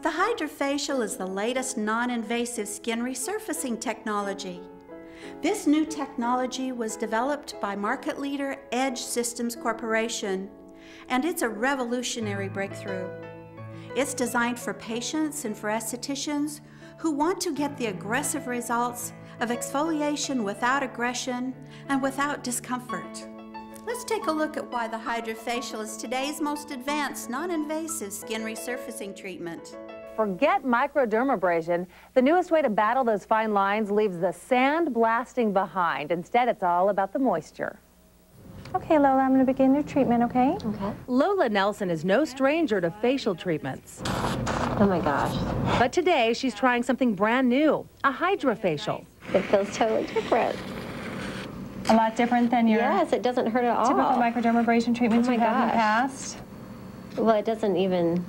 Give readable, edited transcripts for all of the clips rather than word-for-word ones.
The HydraFacial is the latest non-invasive skin resurfacing technology. This new technology was developed by market leader Edge Systems Corporation, and it's a revolutionary breakthrough. It's designed for patients and for estheticians who want to get the aggressive results of exfoliation without aggression and without discomfort. Let's take a look at why the HydraFacial is today's most advanced non-invasive skin resurfacing treatment. Forget microdermabrasion. The newest way to battle those fine lines leaves the sand blasting behind. Instead, it's all about the moisture. Okay, Lola, I'm going to begin your treatment, okay? Okay. Lola Nelson is no stranger to facial treatments. Oh my gosh. But today, she's trying something brand new, a HydraFacial. It feels totally different. A lot different than your Yes, it doesn't hurt at all. typical microdermabrasion treatments you've had in the past? Well, it doesn't even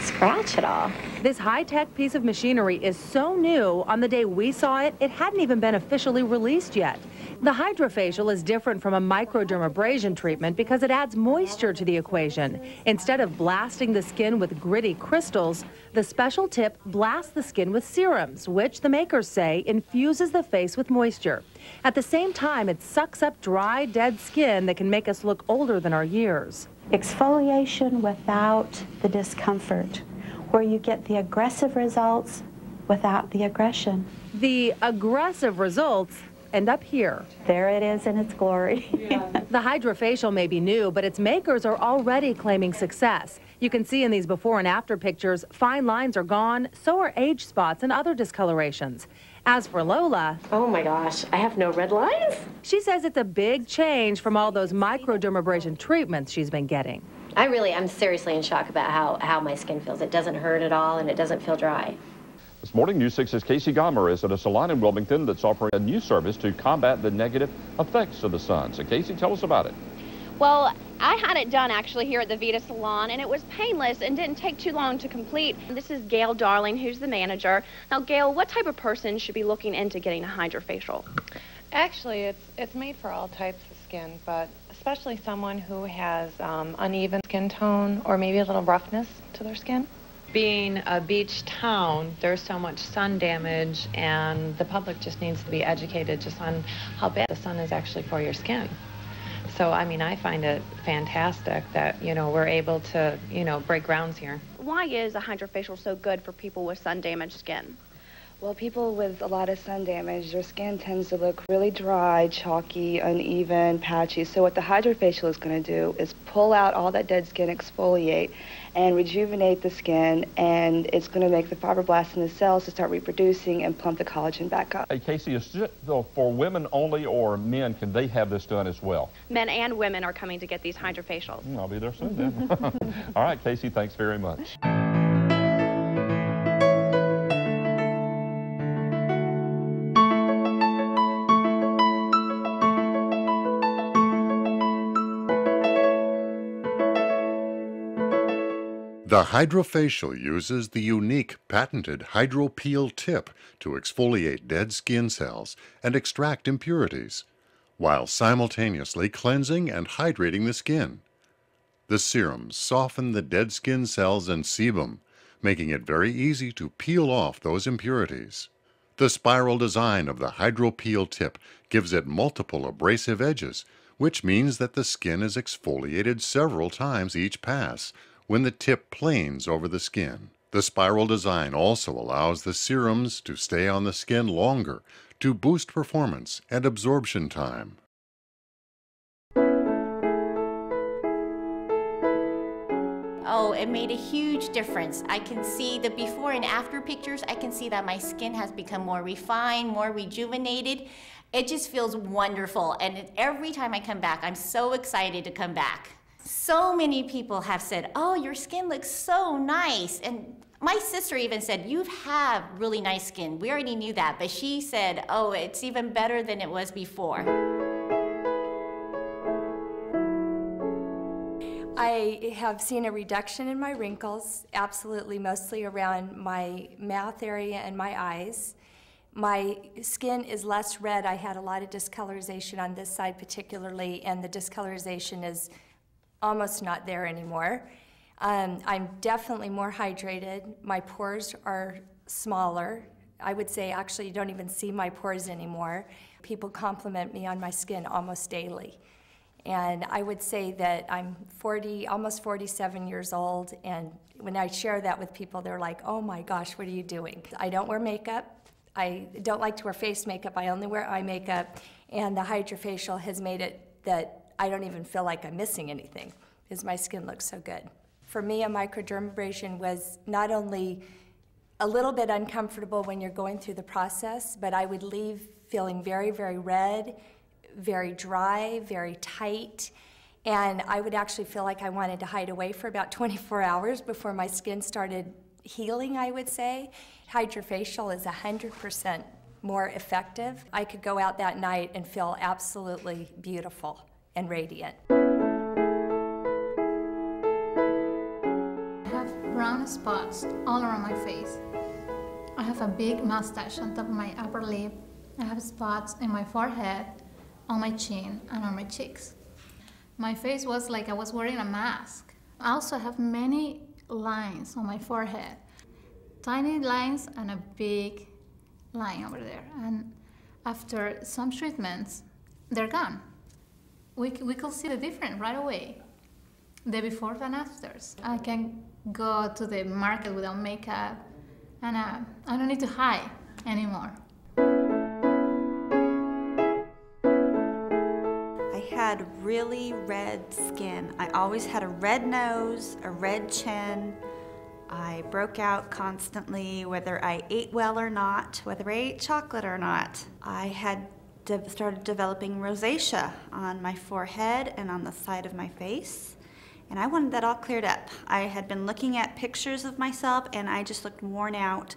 scratch at all. This high-tech piece of machinery is so new, on the day we saw it, it hadn't even been officially released yet. The HydraFacial is different from a microdermabrasion treatment because it adds moisture to the equation. Instead of blasting the skin with gritty crystals, the special tip blasts the skin with serums, which the makers say infuses the face with moisture. At the same time, it sucks up dry, dead skin that can make us look older than our years. Exfoliation without the discomfort, where you get the aggressive results without the aggression. The aggressive results end up here. There it is in its glory. The HydraFacial may be new, but its makers are already claiming success. You can see in these before and after pictures, fine lines are gone, so are age spots and other discolorations. As for Lola, Oh my gosh, I have no red lines? she says it's a big change from all those microdermabrasion treatments she's been getting. I'm seriously in shock about how my skin feels. It doesn't hurt at all and it doesn't feel dry. This morning, News 6's Casey Gomer is at a salon in Wilmington that's offering a new service to combat the negative effects of the sun. So, Casey, tell us about it. Well, I had it done actually here at the Vita Salon, and it was painless and didn't take too long to complete. This is Gail Darling, who's the manager. Now, Gail, what type of person should be looking into getting a HydraFacial? Actually, it's made for all types of skin, but especially someone who has uneven skin tone or maybe a little roughness to their skin. Being a beach town, there's so much sun damage, and the public just needs to be educated just on how bad the sun is actually for your skin. So, I mean, I find it fantastic that, we're able to, break grounds here. Why is a HydraFacial so good for people with sun-damaged skin? Well, people with a lot of sun damage, their skin tends to look really dry, chalky, uneven, patchy. So what the HydraFacial is going to do is pull out all that dead skin, exfoliate, and rejuvenate the skin, and it's going to make the fibroblasts in the cells to start reproducing and plump the collagen back up. Hey, Casey, is it for women only or men? Can they have this done as well? Men and women are coming to get these HydraFacials. I'll be there soon then. All right, Casey, thanks very much. The HydraFacial uses the unique patented HydroPeel tip to exfoliate dead skin cells and extract impurities, while simultaneously cleansing and hydrating the skin. The serums soften the dead skin cells and sebum, making it very easy to peel off those impurities. The spiral design of the HydroPeel tip gives it multiple abrasive edges, which means that the skin is exfoliated several times each pass, when the tip planes over the skin. The spiral design also allows the serums to stay on the skin longer to boost performance and absorption time. Oh, it made a huge difference. I can see the before and after pictures. I can see that my skin has become more refined, more rejuvenated. It just feels wonderful. And every time I come back, I'm so excited to come back. So many people have said, oh, your skin looks so nice. And my sister even said, you have really nice skin. We already knew that, but she said, oh, it's even better than it was before. I have seen a reduction in my wrinkles, absolutely, mostly around my mouth area and my eyes. My skin is less red. I had a lot of discolorization on this side particularly, and the discolorization is almost not there anymore. I'm definitely more hydrated. My pores are smaller. I would say actually you don't even see my pores anymore. People compliment me on my skin almost daily. And I would say that I'm almost 47 years old, and when I share that with people, they're like, oh my gosh, what are you doing? I don't wear makeup. I don't like to wear face makeup. I only wear eye makeup, and the HydraFacial has made it that I don't even feel like I'm missing anything because my skin looks so good. For me, a microdermabrasion was not only a little bit uncomfortable when you're going through the process, but I would leave feeling very, very red, very dry, very tight, and I would actually feel like I wanted to hide away for about 24 hours before my skin started healing, I would say. HydraFacial is 100% more effective. I could go out that night and feel absolutely beautiful and radiant. I have brown spots all around my face. I have a big mustache on top of my upper lip. I have spots in my forehead, on my chin, and on my cheeks. My face was like I was wearing a mask. I also have many lines on my forehead. Tiny lines and a big line over there. And after some treatments, they're gone. We could see the difference right away, the befores and afters. I can go to the market without makeup, and I don't need to hide anymore. I had really red skin. I always had a red nose, a red chin. I broke out constantly, whether I ate well or not, whether I ate chocolate or not. I had started developing rosacea on my forehead and on the side of my face, and I wanted that all cleared up. I had been looking at pictures of myself, and I just looked worn out.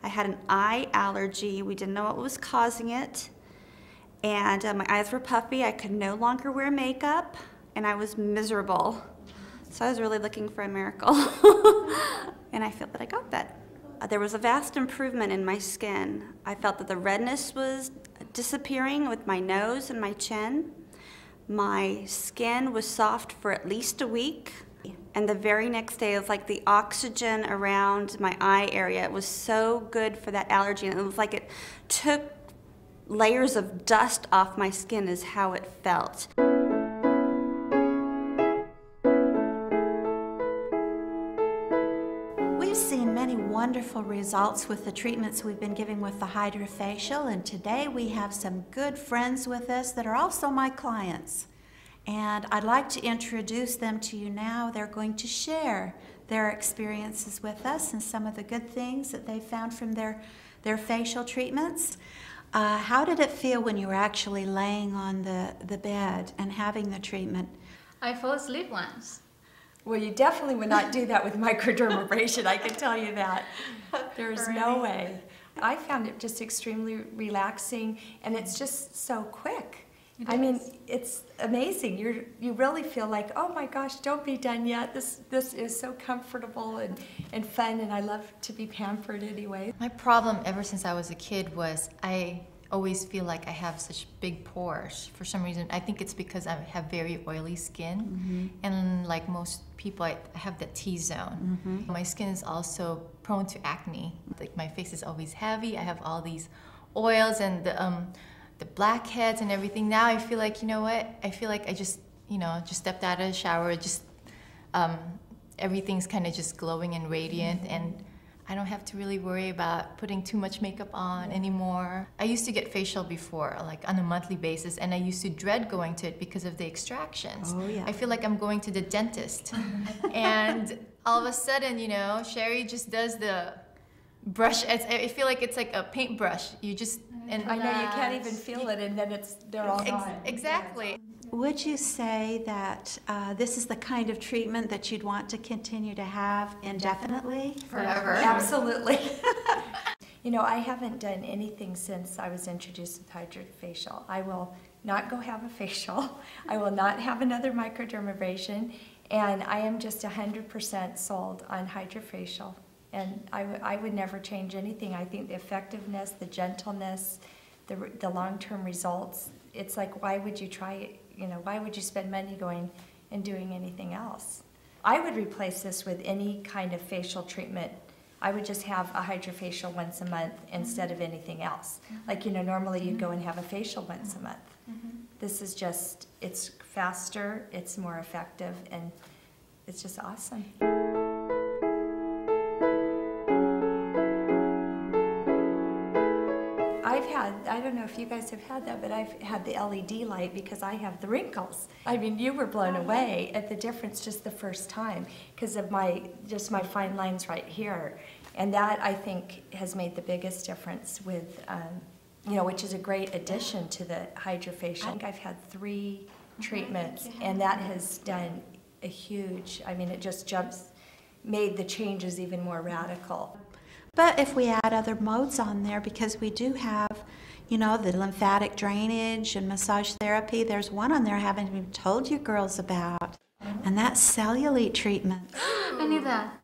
I had an eye allergy. We didn't know what was causing it. And my eyes were puffy. I could no longer wear makeup, and I was miserable. So I was really looking for a miracle. And I feel that I got that. There was a vast improvement in my skin. I felt that the redness was disappearing with my nose and my chin. My skin was soft for at least a week. And the very next day, it was like the oxygen around my eye area. It was so good for that allergy. And it was like it took layers of dust off my skin is how it felt. We've seen many wonderful results with the treatments we've been giving with the HydraFacial, and today we have some good friends with us that are also my clients. And I'd like to introduce them to you now. They're going to share their experiences with us and some of the good things that they found from their facial treatments. How did it feel when you were actually laying on the bed and having the treatment? I fell asleep once. Well, you definitely would not do that with microdermabrasion, I can tell you that. There's no way. I found it just extremely relaxing, and it's just so quick. I mean, it's amazing. You really feel like, oh my gosh, don't be done yet. This is so comfortable and fun, and I love to be pampered anyway. My problem ever since I was a kid was I always feel like I have such big pores. For some reason, I think it's because I have very oily skin, and like most people, I have that T-zone. My skin is also prone to acne. Like my face is always heavy. I have all these oils and the blackheads and everything. Now I feel like, you know what? I feel like I just, just stepped out of the shower. Just everything's kind of just glowing and radiant, and I don't have to really worry about putting too much makeup on anymore. I used to get facial before, like on a monthly basis, and I used to dread going to it because of the extractions. Oh, yeah. I feel like I'm going to the dentist. And all of a sudden, Sherry just does the brush. I feel like it's like a paintbrush. You just... And I know, you can't even feel it, and then they're all gone. Exactly. Would you say that this is the kind of treatment that you'd want to continue to have indefinitely? Forever. Absolutely. I haven't done anything since I was introduced with HydraFacial. I will not go have a facial. I will not have another microdermabrasion, and I am just 100% sold on HydraFacial. And I would never change anything. I think the effectiveness, the gentleness, the long-term results, it's like, why would you try it? Why would you spend money going and doing anything else? I would replace this with any kind of facial treatment. I would just have a HydraFacial once a month instead of anything else. Like, you know, normally you go and have a facial once a month. This is just, it's faster, it's more effective, and it's just awesome. I don't know if you guys have had that, but I've had the LED light because I have the wrinkles. I mean, you were blown away at the difference just the first time because of my fine lines right here. And that, I think, has made the biggest difference with, you know, which is a great addition to the HydraFacial. I think I've had 3 treatments, and that has done a huge, I mean, it just made the changes even more radical. But if we add other modes on there, because we do have, you know, the lymphatic drainage and massage therapy, there's one on there I haven't even told you girls about, and that's cellulite treatment. I need that.